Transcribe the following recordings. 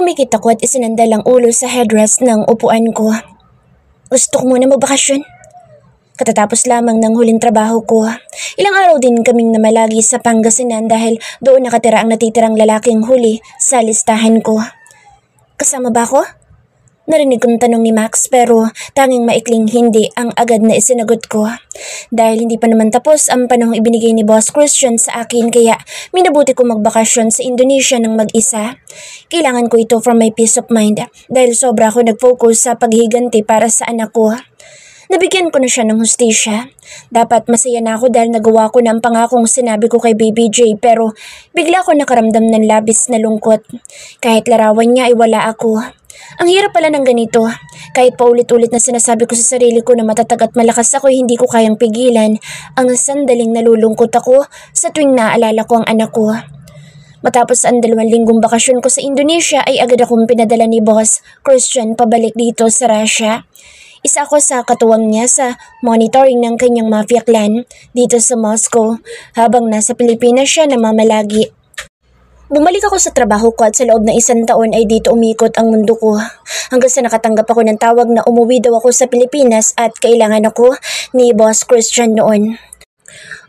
Pumikit ako at isinandal ang ulo sa headrest ng upuan ko. Gusto ko muna magbakasyon. Katatapos lamang ng huling trabaho ko, ilang araw din kaming namalagi sa Pangasinan dahil doon nakatira ang natitirang lalaking huli sa listahan ko. Kasama ba ako? Narinig kong tanong ni Max pero tanging maikling hindi ang agad na isinagot ko. Dahil hindi pa naman tapos ang panahong ibinigay ni Boss Christian sa akin kaya minabuti ko magbakasyon sa Indonesia ng mag-isa. Kailangan ko ito for my peace of mind dahil sobra ako nag-focus sa paghiganti para sa anak ko. Nabigyan ko na siya ng hustisya. Dapat masaya na ako dahil nagawa ko na ang pangakong sinabi ko kay Baby J pero bigla ko nakaramdam ng labis na lungkot. Kahit larawan niya ay wala ako. Ang hirap pala ng ganito. Kahit paulit-ulit na sinasabi ko sa sarili ko na matatag at malakas ako, hindi ko kayang pigilan ang sandaling nalulungkot ako sa tuwing naaalala ko ang anak ko. Matapos ang 2 linggong bakasyon ko sa Indonesia ay agad akong pinadala ni Boss Christian pabalik dito sa Russia. Isa ako sa katuwang niya sa monitoring ng kanyang mafia clan dito sa Moscow habang nasa Pilipinas siya namamalagi. Bumalik ako sa trabaho ko at sa loob ng 1 taon ay dito umikot ang mundo ko. Hanggang sa nakatanggap ako ng tawag na umuwi daw ako sa Pilipinas at kailangan ako ni Boss Christian noon.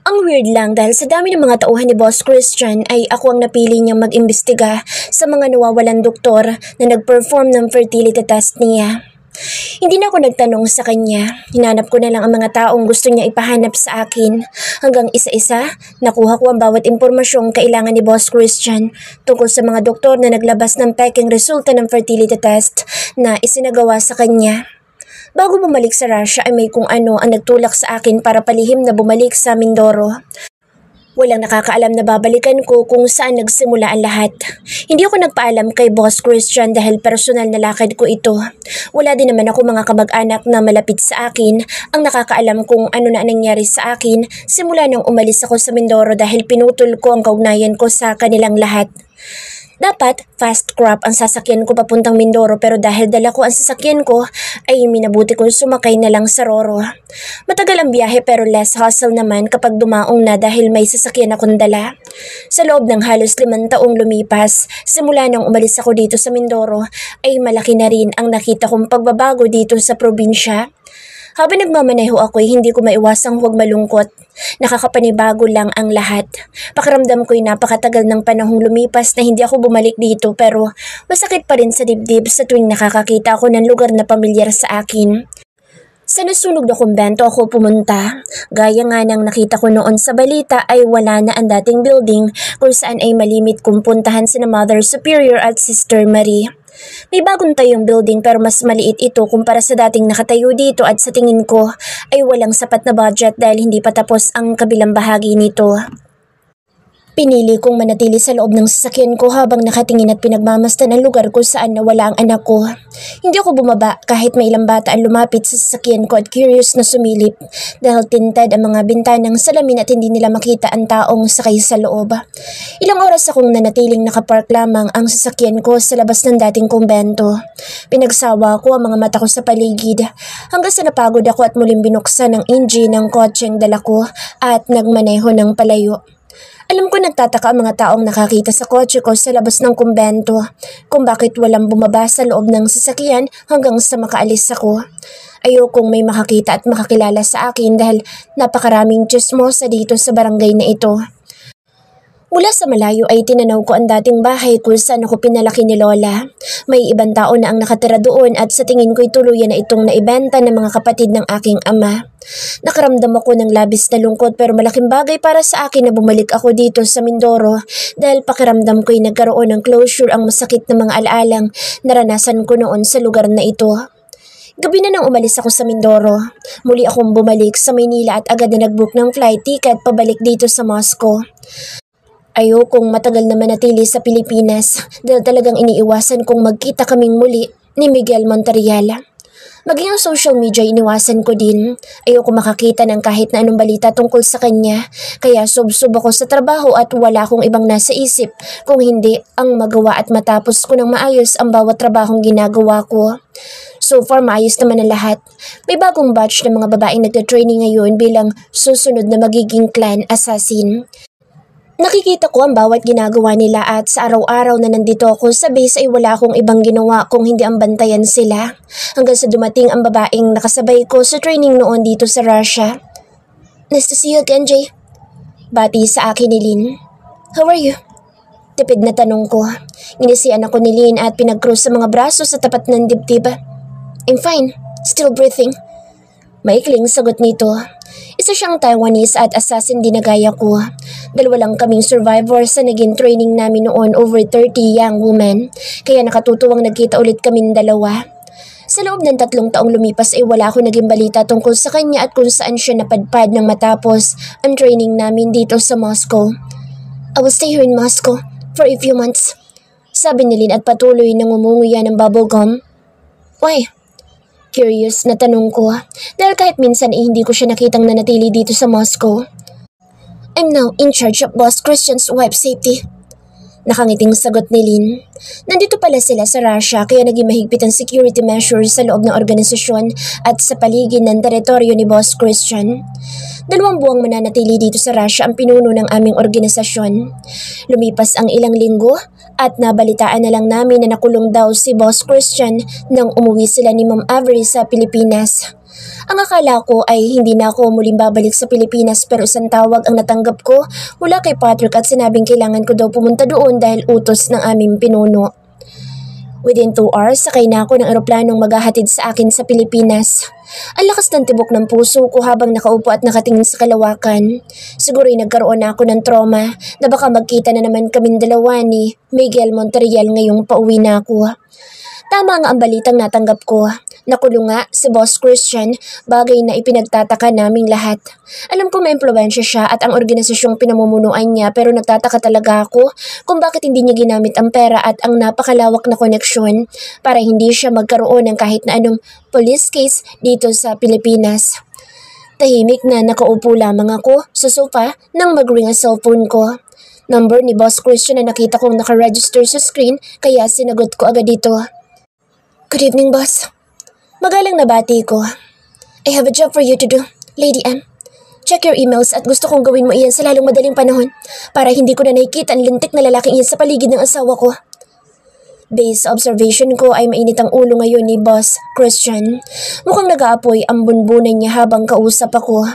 Ang weird lang dahil sa dami ng mga tauhan ni Boss Christian ay ako ang napili niyang mag-imbestiga sa mga nawawalan doktor na nag-perform ng fertility test niya. Hindi na ako nagtanong sa kanya. Hinanap ko na lang ang mga taong gusto niya ipahanap sa akin. Hanggang isa-isa, nakuha ko ang bawat impormasyong kailangan ni Boss Christian tungkol sa mga doktor na naglabas ng peking resulta ng fertility test na isinagawa sa kanya. Bago bumalik sa Russia ay may kung ano ang nagtulak sa akin para palihim na bumalik sa Mindoro. Walang nakakaalam na babalikan ko kung saan nagsimula ang lahat. Hindi ako nagpaalam kay Boss Christian dahil personal na lakad ko ito. Wala din naman ako mga kamag-anak na malapit sa akin ang nakakaalam kung ano na nangyari sa akin simula nang umalis ako sa Mindoro dahil pinutol ko ang kaugnayan ko sa kanilang lahat. Dapat fast crop ang sasakyan ko papuntang Mindoro pero dahil dala ko ang sasakyan ko ay minabuti kong sumakay na lang sa Roro. Matagal ang biyahe pero less hassle naman kapag dumaong na dahil may sasakyan akong dala. Sa loob ng halos 5 taong lumipas, simula nang umalis ako dito sa Mindoro ay malaki na rin ang nakita kong pagbabago dito sa probinsya. Habang nagmamaneho ako ay hindi ko maiwasang huwag malungkot. Nakakapanibago lang ang lahat. Pakiramdam ko'y napakatagal ng panahong lumipas na hindi ako bumalik dito pero masakit pa rin sa dibdib sa tuwing nakakakita ako ng lugar na pamilyar sa akin. Sa nasunog na kumbento ako pumunta. Gaya nga ng nakita ko noon sa balita ay wala na ang dating building kung saan ay malimit kong puntahan sina Mother Superior at Sister Marie. May bagong tayong building pero mas maliit ito kumpara sa dating nakatayo dito at sa tingin ko ay walang sapat na budget dahil hindi pa tapos ang kabilang bahagi nito. Pinili kong manatili sa loob ng sasakyan ko habang nakatingin at pinagmamasdan ang lugar kung saan nawala ang anak ko. Hindi ako bumaba kahit may ilang bata ang lumapit sa sasakyan ko at curious na sumilip dahil tinted ang mga bintanang salamin at hindi nila makita ang taong sakay sa loob. Ilang oras akong nanatiling nakapark lamang ang sasakyan ko sa labas ng dating kumbento. Pinagsawa ko ang mga mata ko sa paligid hanggang sa napagod ako at muling binuksan ang engine ng kotseng dala ko at nagmaneho ng palayo. Alam ko nagtataka ang mga taong nakakita sa kotse ko sa labas ng kumbento kung bakit walang bumaba sa loob ng sasakyan hanggang sa makaalis ako. Ayokong may makakita at makakilala sa akin dahil napakaraming chismosa dito sa barangay na ito. Mula sa malayo ay tinanaw ko ang dating bahay kung saan ako pinalaki ni Lola. May ibang tao na ang nakatira doon at sa tingin ko'y tuluyan na itong naibenta ng mga kapatid ng aking ama. Nakaramdam ako ng labis na lungkot pero malaking bagay para sa akin na bumalik ako dito sa Mindoro dahil pakiramdam ko'y nagkaroon ng closure ang masakit na mga alaalang naranasan ko noon sa lugar na ito. Gabi na nang umalis ako sa Mindoro. Muli akong bumalik sa Maynila at agad na nag-book ng flight ticket pabalik dito sa Moscow. Ayokong matagal na manatili sa Pilipinas dahil talagang iniiwasan kong magkita kaming muli ni Miguel Monterreal. Maging ang social media iniwasan ko din. Ayoko makakita ng kahit na anong balita tungkol sa kanya. Kaya sub-sub ako sa trabaho at wala akong ibang nasa isip kung hindi ang magawa at matapos ko ng maayos ang bawat trabahong ginagawa ko. So far maayos naman ang lahat. May bagong batch ng mga babaeng nagka-training ngayon bilang susunod na magiging clan assassin. Nakikita ko ang bawat ginagawa nila at sa araw-araw na nandito ako sa base ay wala akong ibang ginawa kung hindi ang bantayan sila. Hanggang sa dumating ang babaeng nakasabay ko sa training noon dito sa Russia. Nice to see you again, Jay. Bati sa akin ni Lynn. How are you? Tipid na tanong ko. Inisian ako ni Lynn at pinag-cross sa mga braso sa tapat ng dibdib. I'm fine. Still breathing. Maikling sagot nito. Isa siyang Taiwanese at assassin din na gaya ko. Dalawa lang kaming survivors sa naging training namin noon, over 30 young women. Kaya nakatutuwang nagkita ulit kaming dalawa. Sa loob ng 3 taong lumipas ay wala akong naging balita tungkol sa kanya at kung saan siya napadpad nang matapos ang training namin dito sa Moscow. I will stay here in Moscow for a few months. Sabi ni Lynn at patuloy nang umunguya ng bubblegum. Why? Curious na tanong ko dahil kahit minsan ay hindi ko siya nakitang nanatili dito sa Moscow. I'm now in charge of Boss Christian's wife safety. Nakangiting sagot ni Lynn. Nandito pala sila sa Russia kaya naging mahigpit ang security measures sa loob ng organisasyon at sa paligid ng teritoryo ni Boss Christian. 2 buwang mananatili dito sa Russia ang pinuno ng aming organisasyon. Lumipas ang ilang linggo at nabalitaan na lang namin na nakulong daw si Boss Christian nang umuwi sila ni Ma'am Avery sa Pilipinas. Ang akala ko ay hindi na ako muling babalik sa Pilipinas pero isang tawag ang natanggap ko mula kay Patrick at sinabing kailangan ko daw pumunta doon dahil utos ng aming pinuno. Within 2 hours, sakay na ako ng eroplanong maghahatid sa akin sa Pilipinas. Ang lakas ng tibok ng puso ko habang nakaupo at nakatingin sa kalawakan. Siguro'y nagkaroon na ako ng trauma na baka magkita na naman kaming dalawa ni Miguel Monterreal ngayong pauwi na ako. Tama nga ang balitang natanggap ko. Nakulong nga si Boss Christian, bagay na ipinagtataka naming lahat. Alam ko may impluwensya siya at ang organisasyong pinamumunuan niya pero nagtataka talaga ako kung bakit hindi niya ginamit ang pera at ang napakalawak na koneksyon para hindi siya magkaroon ng kahit na anong police case dito sa Pilipinas. Tahimik na nakaupo lamang ako sa sofa nang mag-ring ang cellphone ko. Number ni Boss Christian na nakita kong nakaregister sa screen kaya sinagot ko agad dito. Good evening, boss. Magalang nabati ko. I have a job for you to do, Lady M. Check your emails at gusto kong gawin mo iyan sa lalong madaling panahon para hindi ko na nakikita ang lintik na lalaking iyan sa paligid ng asawa ko. Based sa observation ko ay mainit ang ulo ngayon ni Boss Christian. Mukhang nag-aapoy ang bunbunan niya habang kausap ako.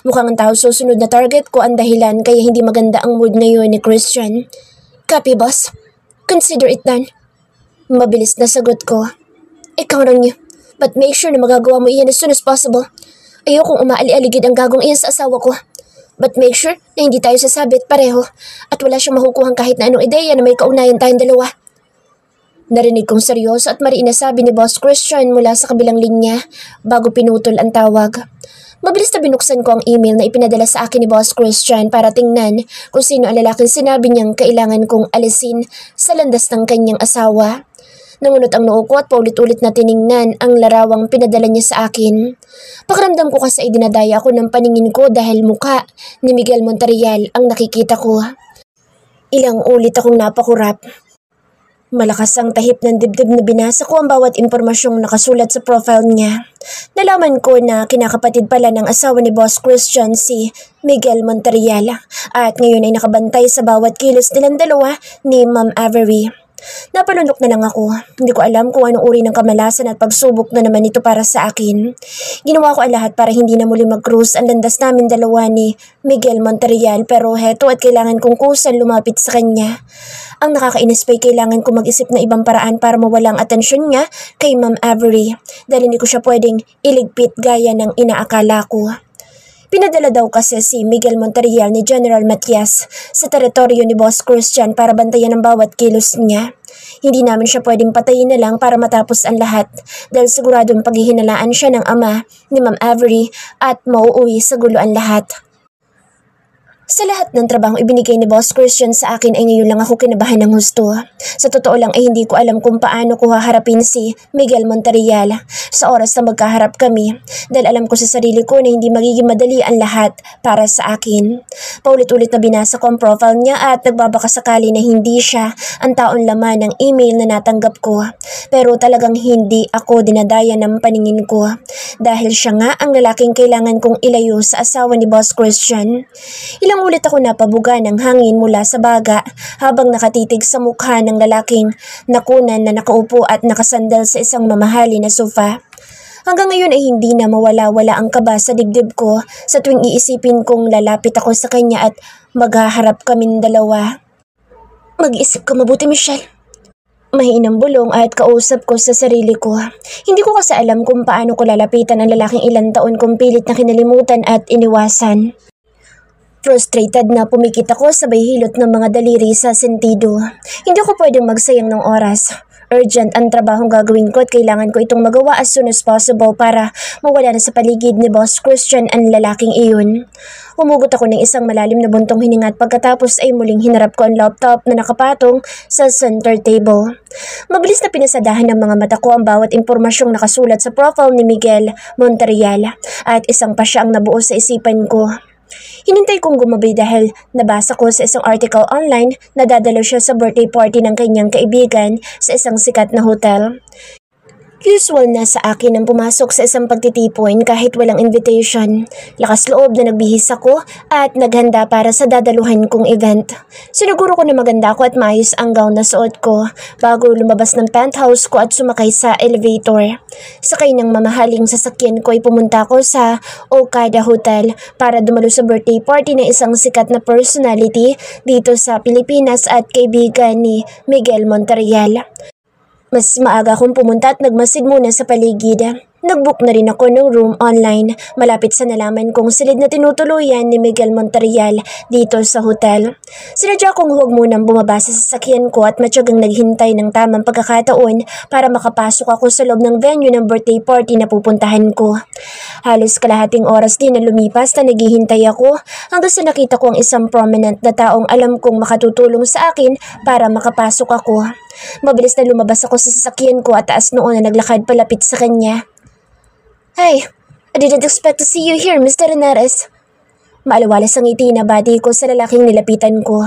Mukhang ang tao susunod na target ko ang dahilan kaya hindi maganda ang mood ngayon ni Christian. Copy, boss. Consider it done. Mabilis na sagot ko. I count on you. But make sure na magagawa mo iyan as soon as possible. Ayokong umaali-aligid ang gagong iyan sa asawa ko. But make sure na hindi tayo sasabit pareho at wala siyang makukuhang kahit na anong ideya na may kaugnayan tayong dalawa. Narinig kong seryoso at mariin na sabi ni Boss Christian mula sa kabilang linya bago pinutol ang tawag. Mabilis na binuksan ko ang email na ipinadala sa akin ni Boss Christian para tingnan kung sino ang lalaking sinabi niyang kailangan kong alisin sa landas ng kanyang asawa. Nangunot ang noo ko at paulit-ulit na tiningnan ang larawang pinadala niya sa akin. Pakiramdam ko kasi ay dinadaya ako ng paningin ko dahil mukha ni Miguel Monterreal ang nakikita ko. Ilang ulit akong napakurap. Malakas ang tahip ng dibdib na binasa ko ang bawat impormasyong nakasulat sa profile niya. Nalaman ko na kinakapatid pala ng asawa ni Boss Christian si Miguel Monterreal at ngayon ay nakabantay sa bawat kilos nilang dalawa ni Ma'am Avery. Napalunok na lang ako. Hindi ko alam kung anong uri ng kamalasan at pagsubok na naman ito para sa akin. Ginawa ko ang lahat para hindi na muli mag-cruise ang landas namin dalawa ni Miguel Monterreal pero heto at kailangan kong kusan lumapit sa kanya. Ang nakakainis pa'y kailangan kong mag-isip na ibang paraan para mawala ang atensyon niya kay Ma'am Avery dahil hindi ko siya pwedeng iligpit gaya ng inaakala ko. Pinadala daw kasi si Miguel Monterreal ni General Matias sa teritoryo ni Boss Christian para bantayan ang bawat kilos niya. Hindi namin siya pwedeng patayin na lang para matapos ang lahat dahil siguradong paghihinalaan siya ng ama ni Ma'am Avery at mauuwi sa gulo ang lahat. Sa lahat ng trabaho ibinigay ni Boss Christian sa akin ay ngayon lang ako kinabahan ng husto. Sa totoo lang ay hindi ko alam kung paano ko haharapin si Miguel Monterreal sa oras na magkaharap kami dahil alam ko sa sarili ko na hindi magiging madali ang lahat para sa akin. Paulit-ulit na binasa ko ang profile niya at nagbabaka sakali na hindi siya ang taon laman ng email na natanggap ko. Pero talagang hindi ako dinadaya ng paningin ko dahil siya nga ang lalaking kailangan kong ilayo sa asawa ni Boss Christian. Ilang Ilang ulit ako napabuga ng hangin mula sa baga habang nakatitig sa mukha ng lalaking nakunan na nakaupo at nakasandal sa isang mamahali na sofa. Hanggang ngayon ay hindi na mawala-wala ang kaba sa dibdib ko sa tuwing iisipin kong lalapit ako sa kanya at maghaharap kaming dalawa. Mag-isip ka mabuti, Michelle. Mahinang bulong at kausap ko sa sarili ko. Hindi ko kasi alam kung paano ko lalapitan ang lalaking ilang taon kong pilit na kinalimutan at iniwasan. Frustrated na pumikit ako sabay hilot ng mga daliri sa sentido. Hindi ako pwedeng magsayang ng oras. Urgent ang trabahong gagawin ko at kailangan ko itong magawa as soon as possible para mawala na sa paligid ni Boss Christian ang lalaking iyon. Humugot ako ng isang malalim na buntong hininga at pagkatapos ay muling hinarap ko ang laptop na nakapatong sa center table. Mabilis na pinasadahan ng mga mata ko ang bawat impormasyong nakasulat sa profile ni Miguel Monterreal at isang pa siya ang nabuo sa isipan ko. Hinintay kong gumabi dahil nabasa ko sa isang article online na dadalo siya sa birthday party ng kanyang kaibigan sa isang sikat na hotel. Usual na sa akin ang pumasok sa isang pagtitipon kahit walang invitation. Lakas loob na nagbihis ako at naghanda para sa dadaluhan kong event. Sinuguro ko na maganda ako at maayos ang gown na suot ko bago lumabas ng penthouse ko at sumakay sa elevator. Sakay ng mamahaling sasakyan ko ay pumunta ko sa Okada Hotel para dumalo sa birthday party ng isang sikat na personality dito sa Pilipinas at kaibigan ni Miguel Monterreal. Mas maaga akong pumunta at nagmasid muna sa paligid. Nagbook na rin ako ng room online malapit sa nalaman kong silid na tinutuluyan ni Miguel Monterreal dito sa hotel. Sinadya kong huwag munang bumaba sa sasakyan ko at matyagang naghintay ng tamang pagkakataon para makapasok ako sa loob ng venue ng birthday party na pupuntahan ko. Halos kalahating oras din na lumipas na naghihintay ako hanggang sa nakita ko ang isang prominent na taong alam kong makatutulong sa akin para makapasok ako. Mabilis na lumabas ako sa sasakyan ko at taas noon na naglakad palapit sa kanya. Hey, I didn't expect to see you here, Mr. Henares. Maalawalas ang ngiti na bati ko sa lalaking nilapitan ko.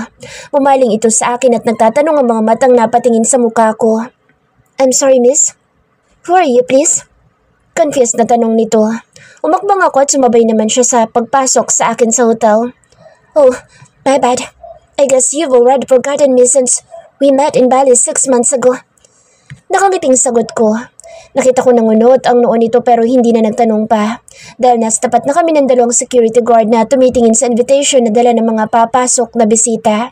Bumaling ito sa akin at nagtatanong ang mga matang napatingin sa mukha ko. I'm sorry, miss. Who are you, please? Confused na tanong nito. Umakbang ako at sumabay naman siya sa pagpasok sa akin sa hotel. Oh, my bad. I guess you've already forgotten me since we met in Bali 6 months ago. Nakangiting sagot ko. Nakita ko nangunot ang noon nito pero hindi na nagtanong pa. Dahil nasa tapat na kami ng dalawang security guard na tumitingin sa invitation na dala ng mga papasok na bisita.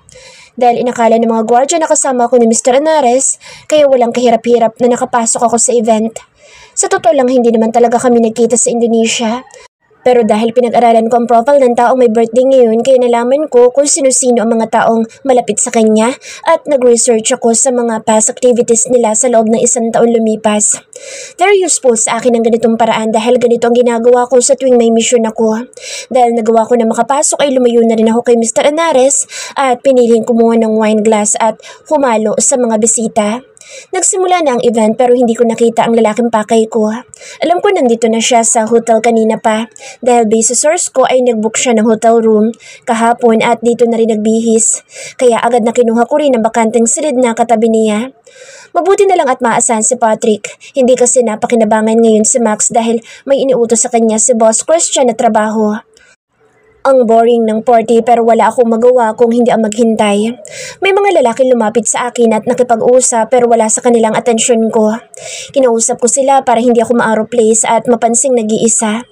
Dahil inakala ng mga gwardiya na kasama ko ni Mr. Henares, kaya walang kahirap-hirap na nakapasok ako sa event. Sa totoo lang hindi naman talaga kami nagkita sa Indonesia. Pero dahil pinag-aralan ko ang profile ng taong may birthday ngayon, kaya nalaman ko kung sino-sino ang mga taong malapit sa kanya at nag-research ako sa mga past activities nila sa loob ng 1 taon lumipas. Very useful sa akin ang ganitong paraan dahil ganito ang ginagawa ko sa tuwing may mission ako. Dahil nagawa ko na makapasok ay lumayo na rin ako kay Mr. Henares at piniling kumuha ng wine glass at humalo sa mga bisita. Nagsimula na ang event pero hindi ko nakita ang lalaking pakay ko. Alam ko nandito na siya sa hotel kanina pa dahil base sa source ko ay nagbook siya ng hotel room kahapon at dito na rin nagbihis. Kaya agad na kinuha ko rin ang bakanteng silid na katabi niya. Mabuti na lang at maasahan si Patrick. Hindi kasi napakinabangan ngayon si Max dahil may iniutos sa kanya si Boss Christian na trabaho. Ang boring ng party pero wala akong magawa kung hindi ang maghintay. May mga lalaki lumapit sa akin at nakipag-usap pero wala sa kanilang atensyon ko. Kinausap ko sila para hindi ako ma-out-place at mapansing nag-iisa.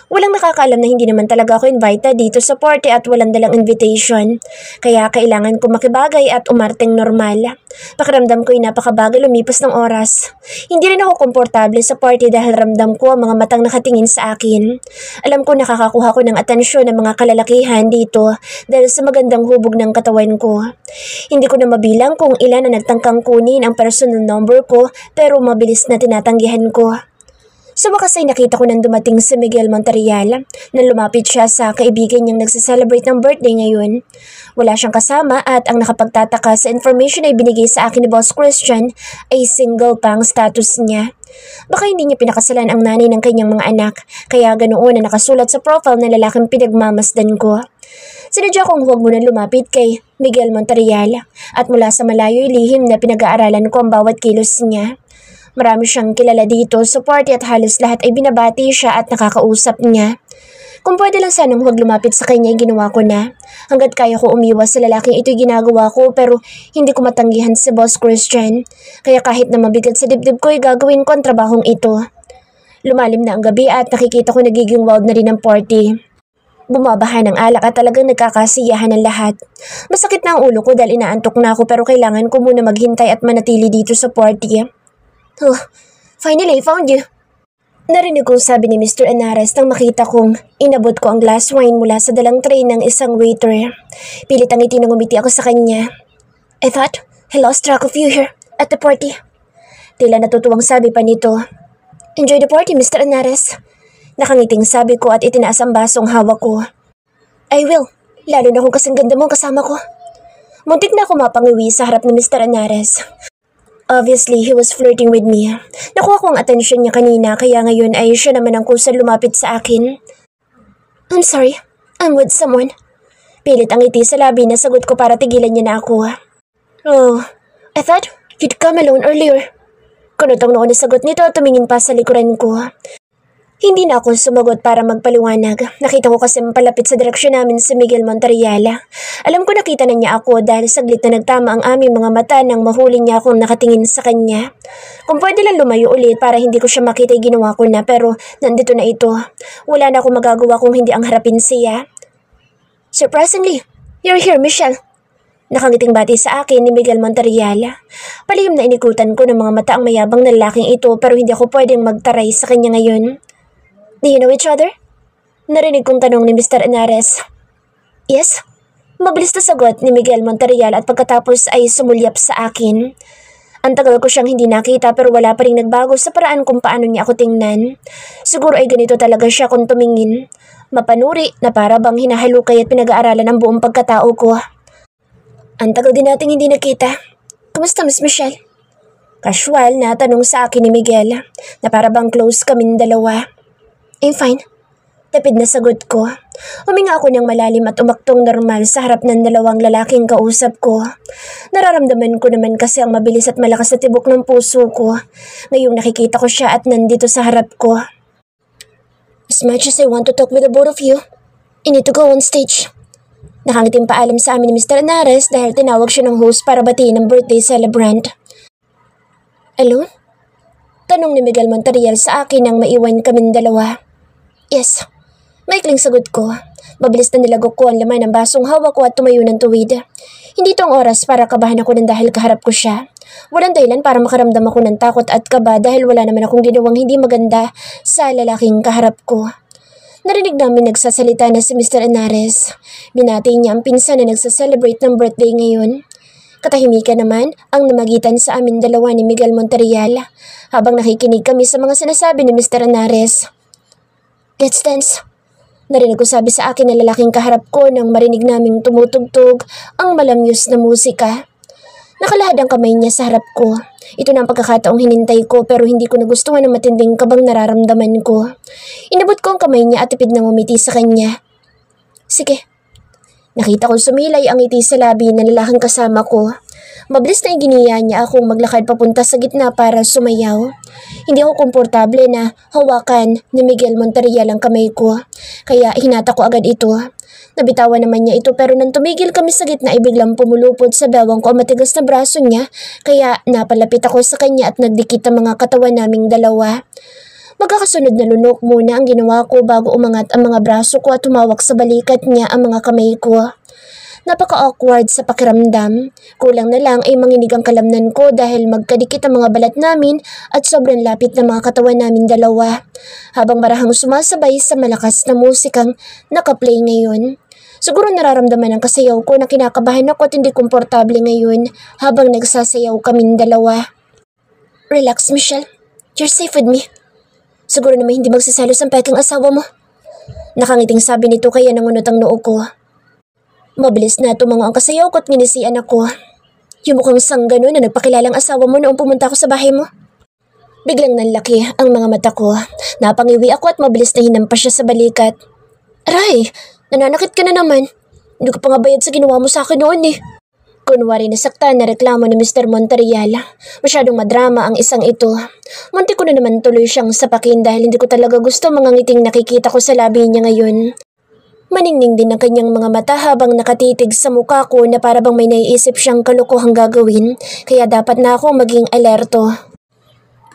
Walang nakakaalam na hindi naman talaga ako invited dito sa party at walang dalang invitation. Kaya kailangan ko makibagay at umarteng normal. Pakiramdam ko ay napakabagal lumipas ng oras. Hindi rin ako komportable sa party dahil ramdam ko ang mga matang nakatingin sa akin. Alam ko nakakakuha ko ng atensyon ng mga kalalakihan dito dahil sa magandang hubog ng katawan ko. Hindi ko na mabilang kung ilan na nagtangkang kunin ang personal number ko pero mabilis na tinatanggihan ko. Sa wakas ay nakita ko nang dumating si Miguel Monterreal na lumapit siya sa kaibigan niyang nagsiselebrate ng birthday ngayon. Wala siyang kasama at ang nakapagtataka sa information ay binigay sa akin ni Boss Christian ay single pa ang status niya. Baka hindi niya pinakasalan ang nanay ng kanyang mga anak kaya ganoon na nakasulat sa profile ng lalaking pinagmamasdan ko. Sinadya kong huwag muna lumapit kay Miguel Monterreal at mula sa malayo lihim na pinag-aaralan ko ang bawat kilos niya. Marami siyang kilala dito sa party at halos lahat ay binabati siya at nakakausap niya. Kung pwede lang sanang huwag lumapit sa kanya, ginawa ko na. Hanggat kaya ko umiwas sa lalaking ito'y ginagawa ko, pero hindi ko matanggihan si Boss Christian. Kaya kahit na mabigat sa dibdib ko, gagawin ko ang trabahong ito. Lumalim na ang gabi at nakikita ko nagiging wild na rin ang party. Bumabaha ng alak at talagang nagkakasiyahan ng lahat. Masakit na ang ulo ko dahil inaantok na ako, pero kailangan ko muna maghintay at manatili dito sa party. Finally, I found you. Narinig kong sabi ni Mr. Anares nang makita kong inabot ko ang glass wine mula sa dalang tray ng isang waiter. Pilit ang ngiti nang umiti ako sa kanya. I thought I lost track of you here at the party. Tila natutuwang sabi pa nito. Enjoy the party, Mr. Anares. Nakangiting sabi ko at itinaas ang basong hawak ko. I will, lalo na kung kasing ganda mo kasama ko. Muntik na ako mapangiwi sa harap ni Mr. Anares. Obviously, he was flirting with me. Nakuha ko ang atensyon niya kanina, kaya ngayon ay siya naman ang kusang lumapit sa akin. I'm sorry, I'm with someone. Pilit ang ngiti sa labi na sagot ko para tigilan niya na ako. Oh, I thought you'd come alone earlier. Kunutong noon na sagot nito at tumingin pa sa likuran ko. Hindi na ako sumagot para magpaliwanag. Nakita ko kasi palapit sa direksyon namin si Miguel Monterriala. Alam ko nakita na niya ako dahil saglit na nagtama ang aming mga mata nang mahuli niya akong nakatingin sa kanya. Kung pwede lang lumayo ulit para hindi ko siya makita, ginawa ko na, pero nandito na ito. Wala na akong magagawa kung hindi ang harapin siya. Surprisingly, you're here, Michelle. Nakangiting bati sa akin ni Miguel Monterriala. Palihim na inikutan ko ng mga mata ang mayabang na lalaking ito, pero hindi ako pwedeng magtaray sa kanya ngayon. Do you know each other? Narinig kong tanong ni Mr. Anares. Yes. Mabilis na sagot ni Miguel Monterriala at pagkatapos ay sumulyap sa akin. Ang tagal ko siyang hindi nakita pero wala pa rin nagbago sa paraan kung paano niya ako tingnan. Siguro ay ganito talaga siya kung tumingin. Mapanuri na para bang hinahalukay at pinag-aaralan ang buong pagkatao ko. Ang tagal din nating hindi nakita. Kumusta, Miss Michelle? Casual na tanong sa akin ni Miguel na para bang close kaming dalawa. I'm fine. Tapid na sagot ko. Huminga ako ng malalim at umaktong normal sa harap ng dalawang lalaking kausap ko. Nararamdaman ko naman kasi ang mabilis at malakas na tibok ng puso ko. Ngayong nakikita ko siya at nandito sa harap ko. As much as I want to talk with the both of you, I need to go on stage. Nakangiting paalam sa amin ni Mr. Anares dahil tinawag siya ng host para batiin ang birthday celebrant. Alone? Tanong ni Miguel Monterrial sa akin nang maiwan kaming dalawa. Yes. Maikling sagot ko. Mabilis na nilagok ko ang laman ng basong hawak ko at tumayo ng tuwid. Hindi ito ang oras para kabahan ako ng dahil kaharap ko siya. Walang dahilan para makaramdam ako ng takot at kaba dahil wala naman akong ginawang hindi maganda sa lalaking kaharap ko. Narinig namin nagsasalita na si Mr. Anares. Binati niya ang pinsan na nagsaselebrate ng birthday ngayon. Katahimikan naman ang namagitan sa amin dalawa ni Miguel Monterrial habang nakikinig kami sa mga sinasabi ni Mr. Anares. Let's dance. Narinig ko sabi sa akin na lalaking kaharap ko nang marinig naming tumutugtog ang malamyos na musika. Nakalahad ang kamay niya sa harap ko. Ito na ang pagkakataong hinintay ko pero hindi ko nagustuhan ang matinding kabang nararamdaman ko. Inabot ko ang kamay niya at tipid na ngumiti sa kanya. Sige. Nakita kong sumilay ang ngiti sa labi ng lalaking kasama ko. Mabilis na iginiya niya akong maglakad papunta sa gitna para sumayaw. Hindi ako komportable na hawakan ni Miguel Monterrial ang kamay ko, kaya hinata ko agad ito. Nabitawan naman niya ito pero nang tumigil kami sa gitna ay biglang pumulupot sa bewang ko ang matigas na braso niya, kaya napalapit ako sa kanya at nagdikit ang mga katawan naming dalawa. Magkakasunod na lunok muna ang ginawa ko bago umangat ang mga braso ko at humawak sa balikat niya ang mga kamay ko. Napaka-awkward sa pakiramdam. Kulang na lang ay manginig ang kalamnan ko dahil magkadikit ang mga balat namin at sobrang lapit ng mga katawan namin dalawa. Habang marahang sumasabay sa malakas na musikang nakaplay ngayon. Siguro nararamdaman ang kasayaw ko na kinakabahan ako at hindi komportable ngayon habang nagsasayaw kaming dalawa. Relax, Michelle. You're safe with me. Siguro naman hindi magsasalos ang peking asawa mo. Nakangiting sabi nito kaya nangunot ang noo ko. Mabilis na tumango ang kasayaw ko at nginisian ako. Yung mukhang sanggano na nagpakilalang asawa mo noong pumunta ako sa bahay mo. Biglang nanlaki ang mga mata ko. Napangiwi ako at mabilis na hinampas siya sa balikat. Aray, nananakit ka na naman. Hindi ko pa nga bayad sa ginawa mo sa akin noon eh. Kunwari nasaktan na reklamo ni Mr. Monterial. Masyadong madrama ang isang ito. Munti ko na naman tuloy siyang sapakin dahil hindi ko talaga gusto mga ngiting nakikita ko sa labi niya ngayon. Maningning din ang kanyang mga mata habang nakatitig sa mukha ko na para bang may naiisip siyang kalokohang gagawin, kaya dapat na akong maging alerto.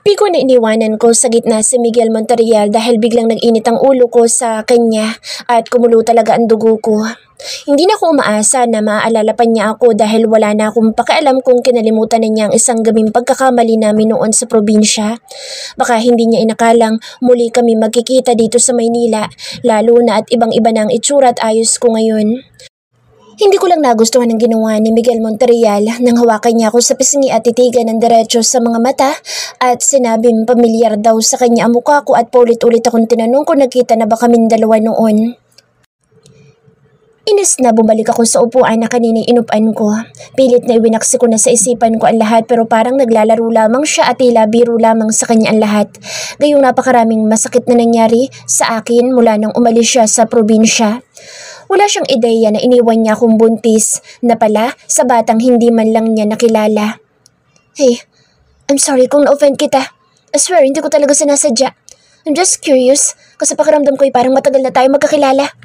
Piko na iniwanan ko sa gitna si Miguel Monterial dahil biglang nag-init ang ulo ko sa kanya at kumulo talaga ang dugo ko. Hindi na ako umaasa na maaalala pa niya ako dahil wala na akong pakialam kung kinalimutan na niya ang isang gabing pagkakamali namin noon sa probinsya. Baka hindi niya inakalang muli kami magkikita dito sa Maynila, lalo na at ibang-iba na ang itsura at ayos ko ngayon. Hindi ko lang nagustuhan ang ginawa ni Miguel Monterial nang hawakan niya ako sa pisngi at titigan ng diretso sa mga mata at sinabing pamilyar daw sa kanya ang mukha ko at paulit-ulit akong tinanong kung nagkita na ba kaming dalawa noon. Inis na bumalik ako sa upuan na kanina inupan ko. Pilit na iwinaksi ko na sa isipan ko ang lahat pero parang naglalaro lamang siya at tila biro lamang sa kanya ang lahat. Gayong napakaraming masakit na nangyari sa akin mula nang umalis siya sa probinsya. Wala siyang ideya na iniwan niya akong buntis na pala sa batang hindi man lang niya nakilala. Hey, I'm sorry kung na-offend kita. I swear hindi ko talaga sinasadya. I'm just curious kasi pakiramdam ko ay parang matagal na tayo magkakilala.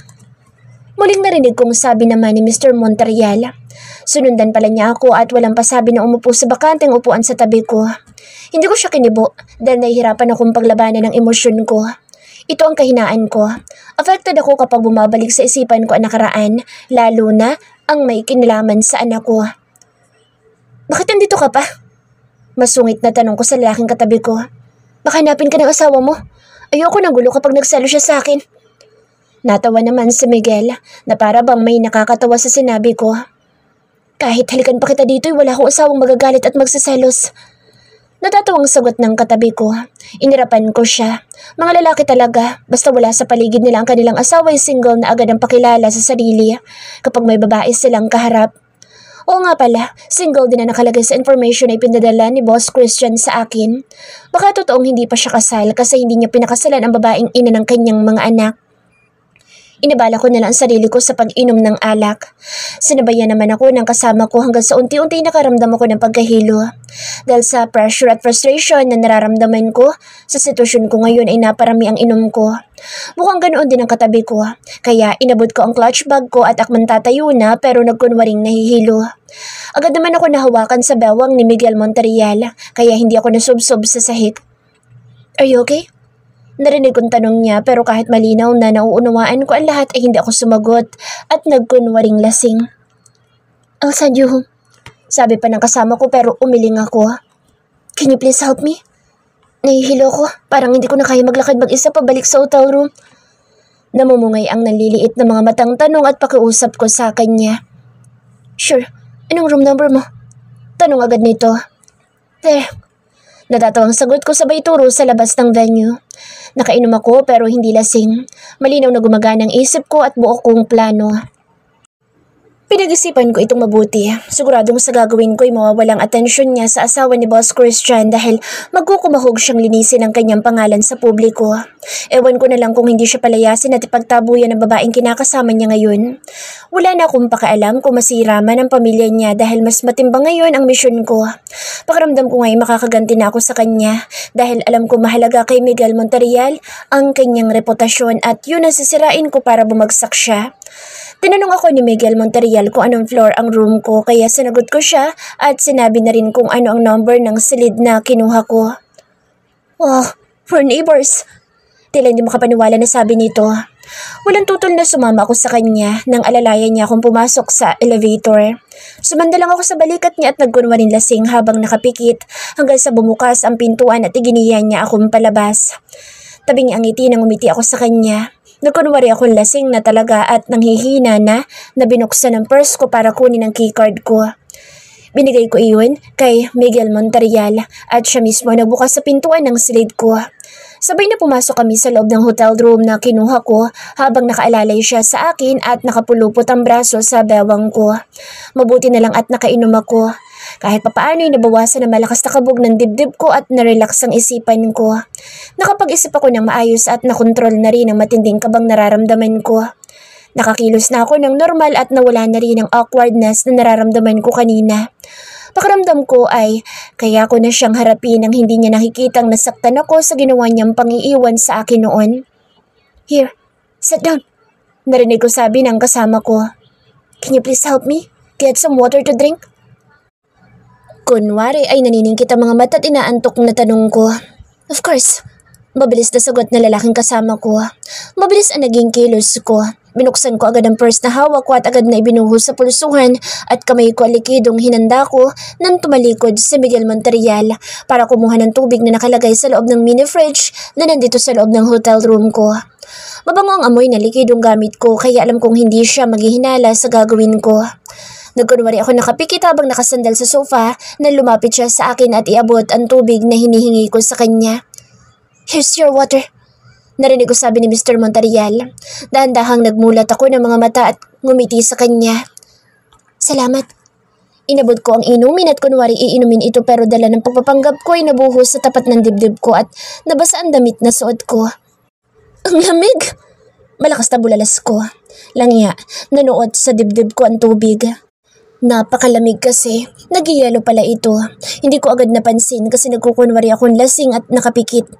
Muling narinig kong sabi naman ni Mr. Monterial. Sunundan pala niya ako at walang pasabi na umupo sa bakanteng upuan sa tabi ko. Hindi ko siya kinibo dahil nahihirapan akong paglabanan ng emosyon ko. Ito ang kahinaan ko. Affected ako kapag bumabalik sa isipan ko ang nakaraan, lalo na ang may kinalaman sa anak ko. Bakit nandito ka pa? Masungit na tanong ko sa lalaking katabi ko. Baka hanapin ka ng asawa mo. Ayoko ng gulo kapag nagsalo siya sa akin. Natawa naman si Miguel na para bang may nakakatawa sa sinabi ko. Kahit halikan pa kita dito, wala akong asawang magagalit at magsiselos. Natatawang sagot ng katabi ko. Inirapan ko siya. Mga lalaki talaga, basta wala sa paligid nila ang kanilang asawa ay single na agad ang pakilala sa sarili kapag may babae silang kaharap. Oo nga pala, single din na nakalagay sa information na ipinadala ni Boss Christian sa akin. Baka totoong hindi pa siya kasal kasi hindi niya pinakasalan ang babaeng ina ng kanyang mga anak. Inabala ko na lang ang sarili ko sa pag-inom ng alak. Sinabayan naman ako ng kasama ko hanggang sa unti-unti nakaramdam ako ng pagkahilo. Dahil sa pressure at frustration na nararamdaman ko, sa sitwasyon ko ngayon ay naparami ang inom ko. Mukhang ganoon din ang katabi ko, kaya inabot ko ang clutch bag ko at akman tatayo na pero nagkunwaring nahihilo. Agad naman ako nahawakan sa bewang ni Miguel Monterial, kaya hindi ako nasubsob sa sahig. Are you okay? Narinig kong tanong niya pero kahit malinaw na nauunawaan ko ang lahat ay hindi ako sumagot at nagkunwaring lasing. I'll send you home. Sabi pa ng kasama ko pero umiling ako. Can you please help me? Nahihilo ko. Parang hindi ko na kaya maglakad mag-isa pabalik sa hotel room. Namumungay ang naliliit na mga matang tanong at pakiusap ko sa kanya. Sure. Anong room number mo? Tanong agad nito. There. Natatawang sagot ko sabay turo sa labas ng venue. Nakainom ako pero hindi lasing. Malinaw na gumagana ang isip ko at buo kong plano. Pinag-isipan ko itong mabuti. Siguradong sa gagawin ko ay mawawalang atensyon niya sa asawa ni Boss Christian dahil magkukumahog siyang linisin ang kanyang pangalan sa publiko. Ewan ko na lang kung hindi siya palayasin at ipagtabuyan ng babaeng kinakasama niya ngayon. Wala na akong pakialam kung masira man ang pamilya niya dahil mas matimbang ngayon ang misyon ko. Pakiramdam ko ngayon makakaganti na ako sa kanya dahil alam ko mahalaga kay Miguel Monterial ang kanyang reputasyon at yun ang sisirain ko para bumagsak siya. Tinanong ako ni Miguel Monterial kung anong floor ang room ko kaya sinagot ko siya at sinabi na rin kung ano ang number ng silid na kinuha ko. Wow, for neighbors. Tila hindi makapaniwala na sabi nito. Walang tutol na sumama ako sa kanya nang alalayan niya akong pumasok sa elevator. Sumanda lang ako sa balikat niya at nagkunwaring lasing habang nakapikit hanggang sa bumukas ang pintuan at iginihan niya akong palabas. Tabing ang ngiti nang umiti ako sa kanya. Nagkunwari akong lasing na talaga at nanghihina na binuksan ang purse ko para kunin ang keycard ko. Binigay ko iyon kay Miguel Monterial at siya mismo nagbukas sa pintuan ng silid ko. Sabay na pumasok kami sa loob ng hotel room na kinuha ko habang nakaalalay siya sa akin at nakapulupot ang braso sa bewang ko. Mabuti na lang at nakainom ako. Kahit papaano ay nabawasan ang malakas na kabog ng dibdib ko at narelax ang isipan ko. Nakapag-isip ako ng maayos at nakontrol na rin ang matinding kabang nararamdaman ko. Nakakilos na ako ng normal at nawala na rin ang awkwardness na nararamdaman ko kanina. Pakiramdam ko ay kaya ko na siyang harapin nang hindi niya nakikitang nasaktan ako sa ginawa niyang pangiiwan sa akin noon. Here, sit down. Narinig ko sabi ng kasama ko. Can you please help me? Get some water to drink? Kunwari ay naniningkit ang mga mata at inaantok na tanong ko. Of course. Mabilis na sagot na lalaking kasama ko. Mabilis ang naging kilos ko. Binuksan ko agad ang purse na hawak ko at agad na ibinuhos sa pulsuhan at kamay ko alikidong hinanda ko nang tumalikod sa Miguel Monterreal para kumuha ng tubig na nakalagay sa loob ng mini fridge na nandito sa loob ng hotel room ko. Mabango ang amoy na likidong gamit ko kaya alam kong hindi siya maghihinala sa gagawin ko. Nagkunwari ako nakapikit habang nakasandal sa sofa na lumapit siya sa akin at iabot ang tubig na hinihingi ko sa kanya. Here's your water. Narinig ko sabi ni Mr. Monterreal. Dahan-dahang nagmulat ako ng mga mata at ngumiti sa kanya. Salamat. Inabot ko ang inumin at kunwari iinumin ito pero dala ng pagpapanggap ko ay nabuhos sa tapat ng dibdib ko at nabasa ang damit na suot ko. Ang lamig! Malakas na bulalas ko. Langya, nanuot sa dibdib ko ang tubig. Napakalamig kasi. Nagyayelo pala ito. Hindi ko agad napansin kasi nagkukunwari akong lasing at nakapikit.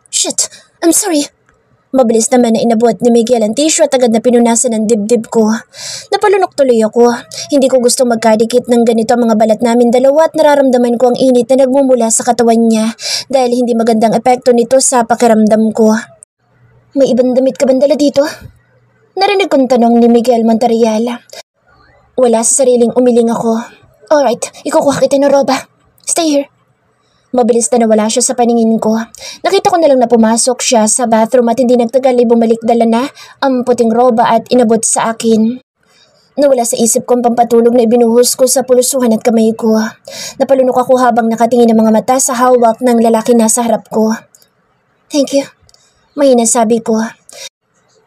Shit! I'm sorry! Mabilis naman na inabot ni Miguel ang tissue at agad na pinunasan ang dibdib ko. Napalunok tuloy ako. Hindi ko gustong magkadikit ng ganito ang mga balat namin dalawa at nararamdaman ko ang init na nagmumula sa katawan niya dahil hindi magandang epekto nito sa pakiramdam ko. May ibang damit ka bandala dito? Narinig kong tanong ni Miguel Monterreal. Wala sa sariling umiling ako. Alright, ikukuha kita ng roba. Stay here. Mabilis na nawala siya sa paningin ko. Nakita ko na lang na pumasok siya sa bathroom at hindi nagtagal ay bumalik dala na ang puting roba at inabot sa akin. Nawala sa isip ko ang pampatulog na ibinuhos ko sa pulusuhan at kamay ko. Napalunok ako habang nakatingin ang mga mata sa hawak ng lalaki nasa harap ko. Thank you. May nasabi ko.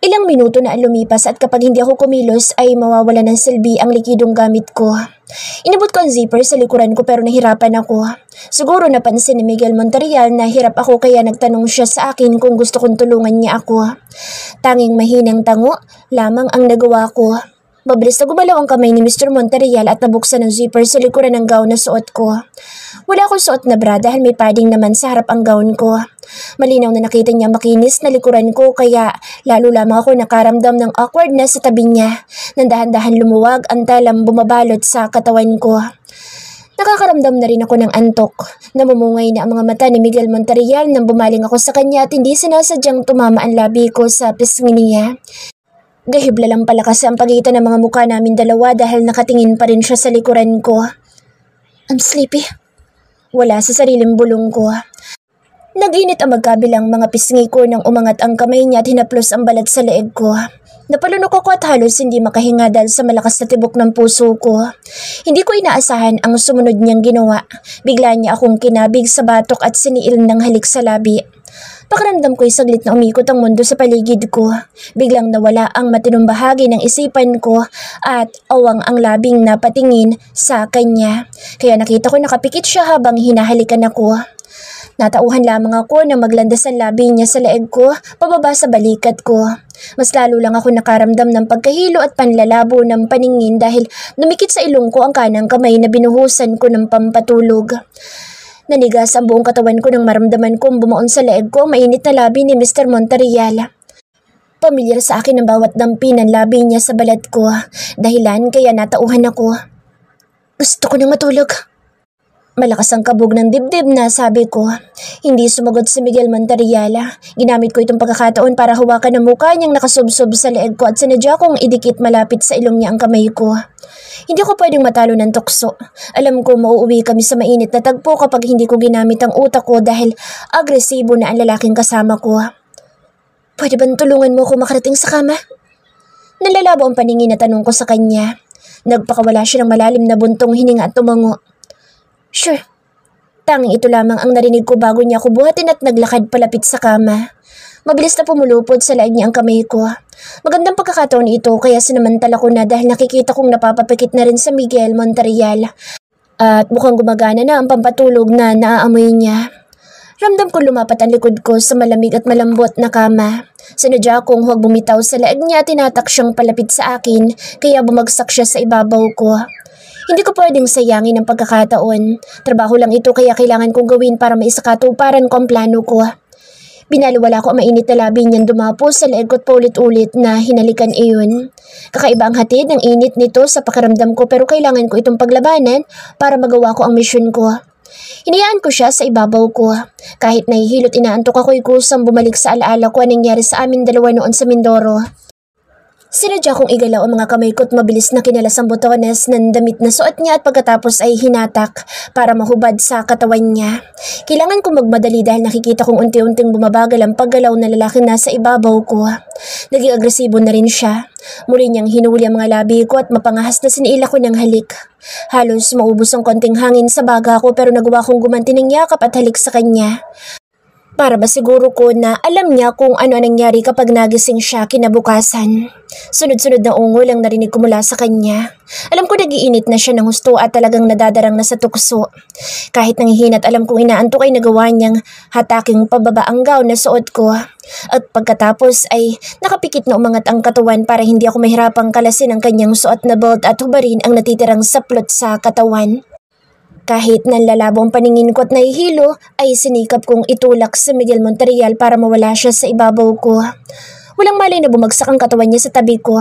Ilang minuto na ang lumipas at kapag hindi ako kumilos ay mawawala ng silbi ang likidong gamit ko. Inabot ko ang zipper sa likuran ko pero nahirapan ako. Siguro napansin ni Miguel Monterreal na hirap ako kaya nagtanong siya sa akin kung gusto kong tulungan niya ako. Tanging mahinang tango lamang ang nagawa ko. Mabilis na gumalaw ang kamay ni Mr. Monterreal at nabuksan ang zipper sa likuran ng gown na suot ko. Wala akong suot na bra dahil may padding naman sa harap ang gown ko. Malinaw na nakita niya makinis na likuran ko kaya lalo lamang ako nakaramdam ng awkwardness sa tabi niya. Nandahan-dahan lumuwag ang talam bumabalot sa katawan ko. Nakakaramdam na rin ako ng antok. Namumungay na ang mga mata ni Miguel Monterreal nang bumaling ako sa kanya at hindi sinasadyang tumama ang labi ko sa pisngi niya. Gahibla lang pala kasi ang pagitan ng mga mukha namin dalawa dahil nakatingin pa rin siya sa likuran ko. I'm sleepy. Wala sa sariling bulong ko. Nag-init ang magkabilang mga pisngi ko nang umangat ang kamay niya at hinaplos ang balat sa leeg ko. Napalunok ako at halos hindi makahinga dahil sa malakas na tibok ng puso ko. Hindi ko inaasahan ang sumunod niyang ginawa. Bigla niya akong kinabig sa batok at siniil ng halik sa labi. Pakiramdam ko'y saglit na umikot ang mundo sa paligid ko. Biglang nawala ang matinong bahagi ng isipan ko at awang ang labing na patingin sa kanya. Kaya nakita ko nakapikit siya habang hinahalikan ako. Natauhan lamang ako na maglandas ang labi niya sa leeg ko, pababa sa balikat ko. Mas lalo lang ako nakaramdam ng pagkahilo at panlalabo ng paningin dahil numikit sa ilong ko ang kanang kamay na binuhusan ko ng pampatulog. Nanigas ang buong katawan ko nang maramdaman kong bumuon sa leeg ko ang mainit na labi ni Mr. Monterreal. Pamilyar sa akin ang bawat dampi ng labi niya sa balat ko, dahilan kaya natauhan ako. Gusto ko nang matulog. Malakas ang kabog ng dibdib na sabi ko. Hindi sumagot si Miguel Monterreal. Ginamit ko itong pagkakataon para hawakan ang mukha niyang nakasubsob sa leeg ko at sinadya kong idikit malapit sa ilong niya ang kamay ko. Hindi ko pwedeng matalo ng tukso. Alam ko mauuwi kami sa mainit na tagpo kapag hindi ko ginamit ang utak ko dahil agresibo na ang lalaking kasama ko. Pwede bang tulungan mo ako makarating sa kama? Nalalabo ang paningin na tanong ko sa kanya. Nagpakawala siya ng malalim na buntong hininga at tumango. Sure. Tanging ito lamang ang narinig ko bago niya ako buhatin at naglakad palapit sa kama. Mabilis na pumulupod sa laig niya ang kamay ko. Magandang pagkakataon ito kaya sinamantala ko na dahil nakikita kong napapapikit na rin sa Miguel Monterreal. At mukhang gumagana na ang pampatulog na naaamoy niya. Ramdam ko lumapat ang likod ko sa malamig at malambot na kama. Sinadya kong huwag bumitaw sa leeg niya, tinatak siyang palapit sa akin, kaya bumagsak siya sa ibabaw ko. Hindi ko pwedeng sayangin ang pagkakataon. Trabaho lang ito kaya kailangan kong gawin para maisakatuparan ko ang plano ko. Binaliwala ko ang mainit na labi niyang dumapo sa leeg ko at paulit-ulit na hinalikan iyon. Kakaiba ang hatid ng init nito sa pakiramdam ko pero kailangan ko itong paglabanan para magawa ko ang misyon ko. Hinayaan ko siya sa ibabaw ko. Kahit nahihilot inaantok ako'y kusang bumalik sa alaala ko ang nangyari sa amin dalawa noon sa Mindoro. Sinadya kong igalaw ang mga kamay ko at mabilis na kinalas ang botones ng damit na suot niya at pagkatapos ay hinatak para mahubad sa katawan niya. Kailangan kong magmadali dahil nakikita kong unti-unting bumabagal ang paggalaw na lalaki na sa ibabaw ko. Naging agresibo na rin siya. Muli niyang hinuli ang mga labi ko at mapangahas na siniila ko ng halik. Halos maubos ang konting hangin sa baga ko pero nagawa kong gumanti ng yakap at halik sa kanya. Para masiguro ko na alam niya kung ano nangyari kapag nagising siya kinabukasan. Sunod-sunod na ungol ang narinig ko mula sa kanya. Alam ko nagiinit na siya ng husto at talagang nadadarang na sa tukso. Kahit nangihinat alam kong inaantok ay nagawa niyang hataking pababa ang gown na suot ko. At pagkatapos ay nakapikit na umangat ang katawan para hindi ako mahirapang kalasin ang kanyang suot na belt at hubarin ang natitirang saplot sa katawan. Kahit nanlalabo ang paningin ko at nahihilo, ay sinikap kong itulak si Miguel Monterreal para mawala siya sa ibabaw ko. Walang malay na bumagsak ang katawan niya sa tabi ko.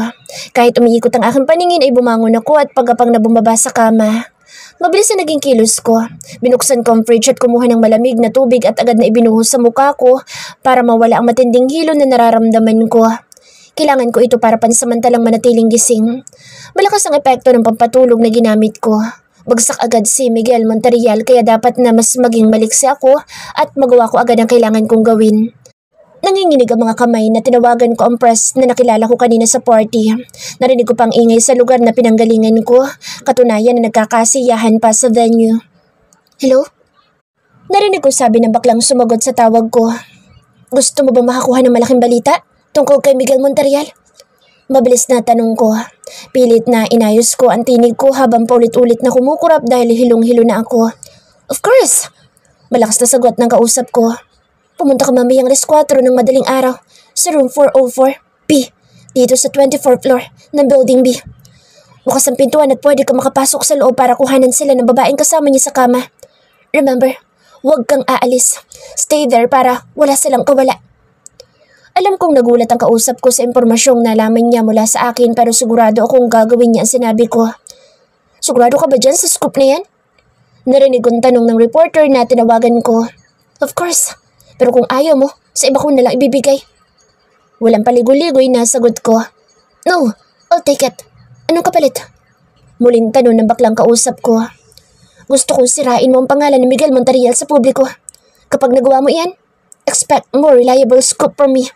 Kahit umiikot ang aking paningin ay bumangon ako at pagkapang na bumaba sa kama. Mabilis na naging kilos ko. Binuksan ko ang fridge at kumuha ng malamig na tubig at agad na ibinuhos sa mukha ko para mawala ang matinding hilo na nararamdaman ko. Kailangan ko ito para pansamantalang manatiling gising. Malakas ang epekto ng pampatulog na ginamit ko. Bagsak agad si Miguel Monterreal kaya dapat na mas maging maliksi ako at magawa ko agad ang kailangan kong gawin. Nanginginig ang mga kamay na tinawagan ko ang press na nakilala ko kanina sa party. Narinig ko pang ingay sa lugar na pinanggalingan ko, katunayan na nagkakasiyahan pa sa venue. Hello? Narinig ko sabi ng baklang sumagot sa tawag ko. Gusto mo ba makakuha ng malaking balita tungkol kay Miguel Monterreal? Mabilis na tanong ko. Pilit na inayos ko ang tinig ko habang paulit-ulit na kumukurap dahil hilong-hilo na ako. Of course! Malakas na sagot ng kausap ko. Pumunta ka mamayang 4:00 ng madaling araw sa room 404B dito sa 24th floor ng building B. Bukas ang pintuan at pwede ka makapasok sa loob para kuhanan sila ng babaeng kasama niya sa kama. Remember, huwag kang aalis. Stay there para wala silang kawala. Alam kong nagulat ang kausap ko sa impormasyong nalaman niya mula sa akin pero sigurado akong gagawin niya ang sinabi ko. Sigurado ka ba dyan sa scoop na yan? Narinig kong tanong ng reporter na tinawagan ko. Of course, pero kung ayaw mo, sa iba ko nalang ibibigay. Walang paligoy-ligoy na sagot ko. No, I'll take it. Anong kapalit? Muling tanong ng baklang kausap ko. Gusto kong sirain mo ang pangalan ni Miguel Monterreal sa publiko. Kapag nagawa mo iyan, expect more reliable scoop from me.